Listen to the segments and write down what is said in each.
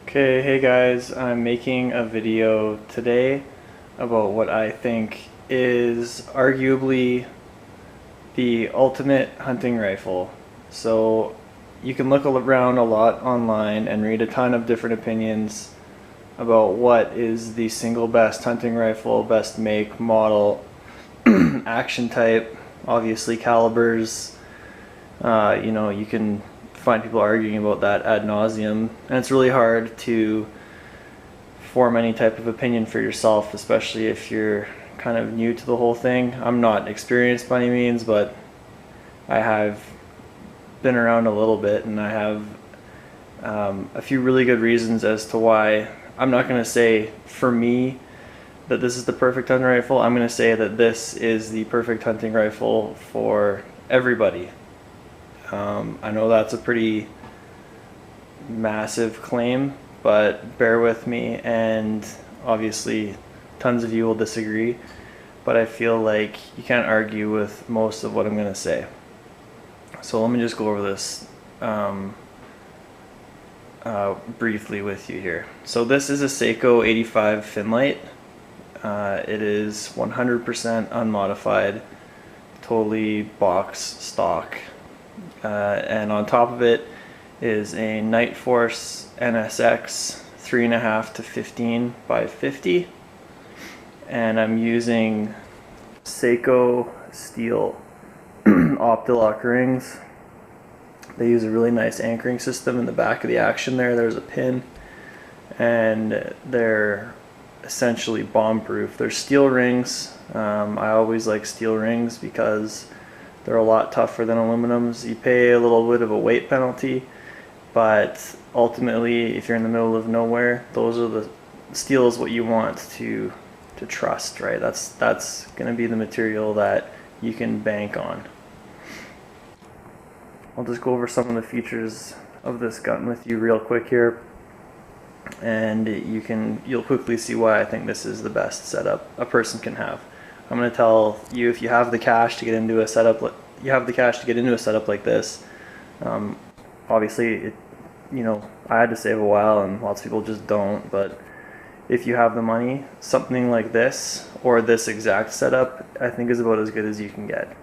Okay, hey guys, I'm making a video today about what I think is arguably the ultimate hunting rifle. So you can look around a lot online and read a ton of different opinions about what is the single best hunting rifle, best make, model, action type, obviously calibers. You can find people arguing about that ad nauseum, and it's really hard to form any type of opinion for yourself, especially if you're kind of new to the whole thing. I'm not experienced by any means, but I have been around a little bit, and I have a few really good reasons as to why. I'm not going to say for me that this is the perfect hunting rifle. I'm going to say that this is the perfect hunting rifle for everybody. I know that's a pretty massive claim, but bear with me, and obviously tons of you will disagree, but I feel like you can't argue with most of what I'm going to say. So let me just go over this briefly with you here. So this is a Seiko 85 Finlight. It is 100% unmodified, totally box stock. And on top of it is a Nightforce NSX 3.5 to 15 by 50, and I'm using Seiko steel Optilock rings. They use a really nice anchoring system in the back of the action there. There's a pin, and they're essentially bomb-proof. They're steel rings. I always like steel rings because they're a lot tougher than aluminums. You pay a little bit of a weight penalty, but ultimately, if you're in the middle of nowhere, steel is what you want to trust, right? That's going to be the material that you can bank on. I'll just go over some of the features of this gun with you real quick here, and you'll quickly see why I think this is the best setup a person can have. I'm going to tell you, if you have the cash to get into a setup, like this. Obviously, I had to save a while, and lots of people just don't. But if you have the money, something like this or this exact setup, I think is about as good as you can get.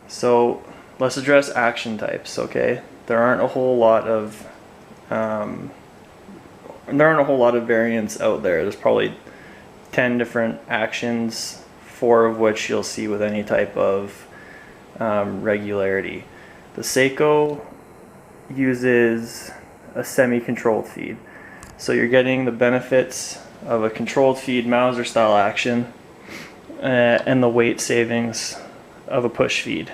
So let's address action types. Okay, there aren't a whole lot of variants out there. There's probably 10 different actions, 4 of which you'll see with any type of regularity. The Seiko uses a semi-controlled feed, so you're getting the benefits of a controlled feed Mauser style action and the weight savings of a push feed.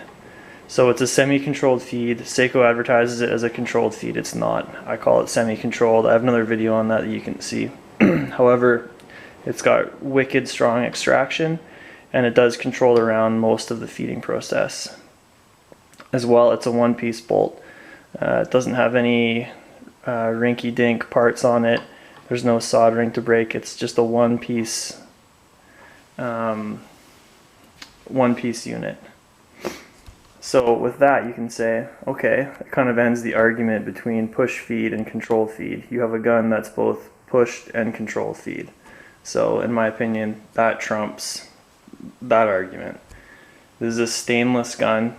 So it's a semi-controlled feed. Seiko advertises it as a controlled feed. It's not. I call it semi-controlled. I have another video on that you can see. However, it's got wicked strong extraction, and it does control around most of the feeding process. As well, it's a one-piece bolt. It doesn't have any rinky-dink parts on it. There's no soldering to break. It's just a one-piece unit. So with that, you can say, okay, it kind of ends the argument between push feed and control feed. You have a gun that's both pushed and control feed. So in my opinion, that trumps that argument. This is a stainless gun,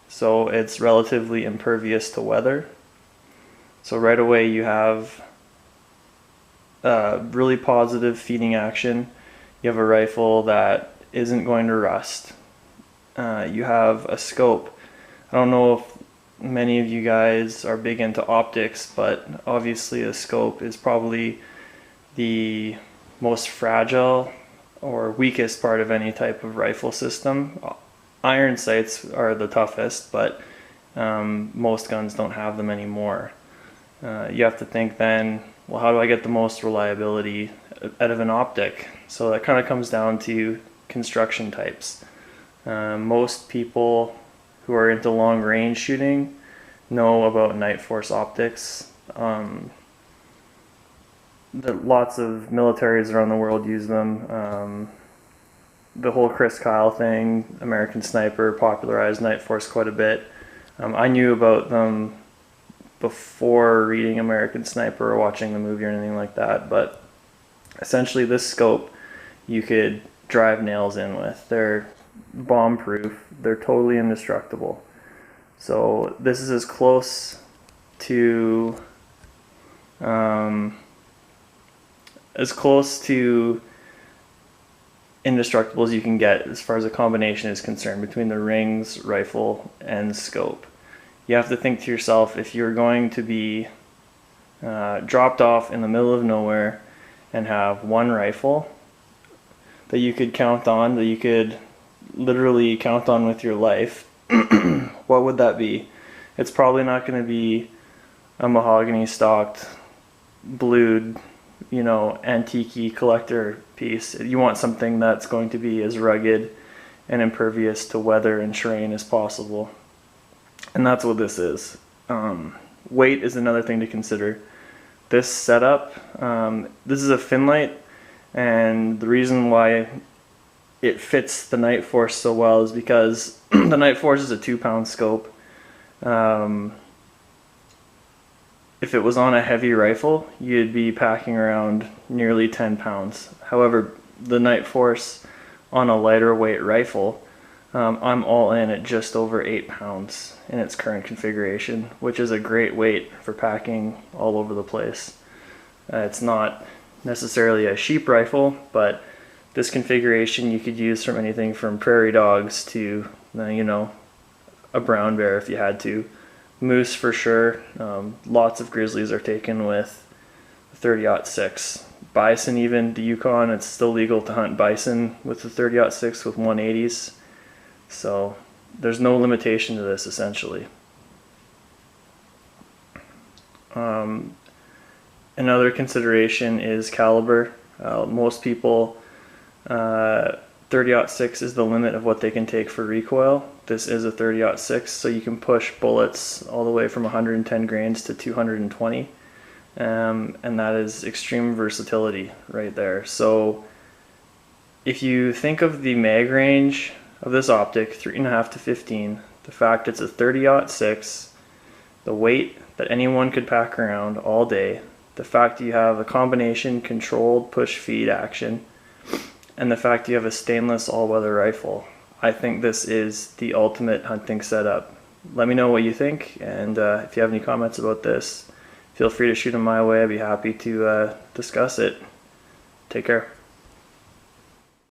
so it's relatively impervious to weather. So right away you have really positive feeding action. You have a rifle that isn't going to rust. You have a scope. I don't know if many of you guys are big into optics, but obviously a scope is probably the most fragile or weakest part of any type of rifle system. Iron sights are the toughest, but most guns don't have them anymore. You have to think then, well, how do I get the most reliability out of an optic? So that kind of comes down to construction types. Most people who are into long range shooting know about Nightforce optics. Lots of militaries around the world use them. The whole Chris Kyle thing, American Sniper, popularized Nightforce quite a bit. I knew about them before reading American Sniper or watching the movie or anything like that, but essentially this scope you could drive nails in with. They're bomb proof, they're totally indestructible. So this is as close to indestructible as you can get as far as a combination is concerned between the rings, rifle, and scope. You have to think to yourself, if you're going to be dropped off in the middle of nowhere and have one rifle that you could count on, that you could literally count on with your life, what would that be? It's probably not going to be a mahogany stocked, blued, antique collector piece. You want something that's going to be as rugged and impervious to weather and terrain as possible. And that's what this is. Weight is another thing to consider. This setup, this is a Finlite, and the reason why it fits the Nightforce so well is because the Nightforce is a 2-pound scope. If it was on a heavy rifle, you'd be packing around nearly 10 pounds. However, the Nightforce on a lighter weight rifle, I'm all in at just over 8 pounds in its current configuration, which is a great weight for packing all over the place. It's not necessarily a sheep rifle, but this configuration you could use from anything from prairie dogs to, a brown bear if you had to. Moose for sure. Lots of grizzlies are taken with 30-06. Bison, even the Yukon, it's still legal to hunt bison with the 30-06 with 180s. So there's no limitation to this essentially. Another consideration is caliber. Most people, 30-06 is the limit of what they can take for recoil. This is a 30-06, so you can push bullets all the way from 110 grains to 220, and that is extreme versatility right there. So if you think of the mag range of this optic, 3.5 to 15, the fact it's a 30-06, the weight that anyone could pack around all day, the fact you have a combination controlled push feed action, and the fact you have a stainless all-weather rifle, I think this is the ultimate hunting setup. Let me know what you think, and if you have any comments about this, feel free to shoot them my way. I'd be happy to discuss it. Take care.